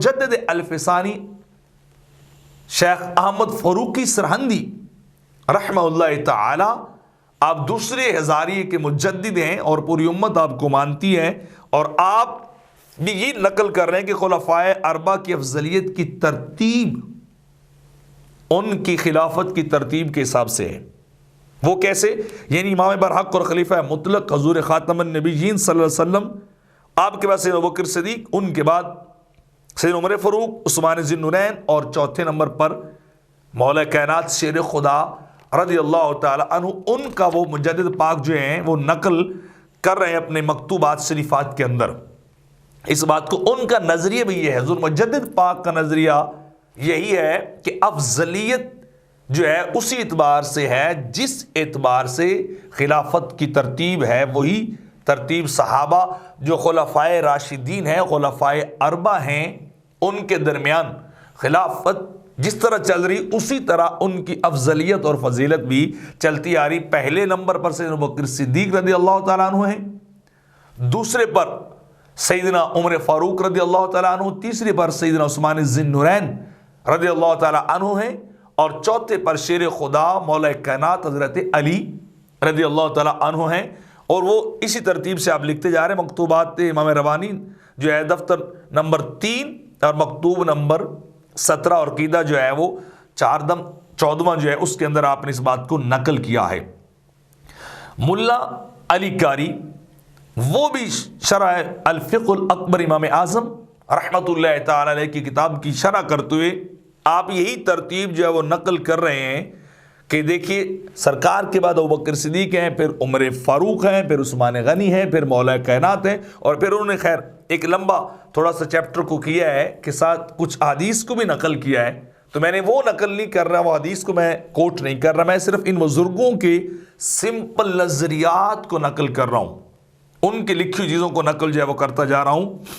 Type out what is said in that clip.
मुजद्दिद अल्फसानी शेख अहमद फरूकी सरहंदी रहमतुल्लाह ताला, आप दूसरे हज़ारिये के मुजद्दिद हैं और पूरी उम्मत आपको मानती है, और आप भी ये नकल कर रहे हैं कि खुलफाए अरबा की अफजलियत की तरतीब उनकी खिलाफत की तरतीब के हिसाब से है। वो कैसे? यानी इमाम बरहक और खलीफा मुतलक हजूर ख़ातमुन नबिय्यीन सल्लल्लाहु अलैहि वसल्लम, आपके बाद सैयदना अबू बकर सिद्दीक़, उनके बाद सैयदना उमर फ़ारूक, उस्मान ज़ुन्नुरैन, और चौथे नंबर पर मौला कायनात शेर खुदा रज़ियल्लाहु ताला अन्हु। उनका वो मुजद्दिद पाक जो हैं वो नकल कर रहे हैं अपने मकतूबात शरीफात के अंदर। इस बात को उनका नज़रिया भी ये है, हुज़ूर मुजद्दिद पाक का नज़रिया यही है कि अफजलियत जो है उसी एतबार से है जिस एतबार से खिलाफत की तरतीब है, वही तरतीब सहाबा जो खुलफाए राशिदीन हैं, खुलफाए अरबा हैं, उनके दरमियान खिलाफत जिस तरह चल रही उसी तरह उनकी अफजलियत और फजीलत भी चलती आ रही। पहले नंबर पर सैयदना अबू बकर सिद्दीक़ रज़ियल्लाहु ताला अन्हु हैं, दूसरे पर सैयदना उमर फ़ारूक रज़ियल्लाहु ताला अन्हु, तीसरे पर सैयदना उस्मान ज़ुन्नुरैन रज़ियल्लाहु ताला अन्हु हैं, और चौथे पर शेर खुदा मौला कायनात हज़रत अली रज़ियल्लाहु ताला अन्हु हैं। और वो इसी तरतीब से आप लिखते जा रहे हैं। मकतूबात इमाम रवानी जो है दफ्तर नंबर 3 और मकतूब नंबर 17 और क़ीदा जो है वो 14वां जो है उसके अंदर आपने इस बात को नकल किया है। मुल्ला अली कारी वो भी शरह अल-फ़िक़्हुल अकबर इमाम आज़म रहमतुल्लाह ताला अलैह की किताब की शरह करते हुए आप यही तरतीब जो है वो नकल कर रहे हैं कि देखिए सरकार के बाद अबू बकर सिद्दीक़ हैं, फिर उमर फ़ारूक हैं, फिर उस्मान गनी हैं, फिर मौला कायनात हैं, और फिर उन्होंने खैर एक लंबा थोड़ा सा चैप्टर को किया है कि साथ कुछ हदीस को भी नकल किया है। तो मैंने वो नकल नहीं कर रहा, वो हदीस को मैं कोट नहीं कर रहा, मैं सिर्फ इन बुजुर्गों के सिंपल नज़रियात को नकल कर रहा हूँ, उनकी लिखी हुई चीज़ों को नकल जो है वो करता जा रहा हूँ।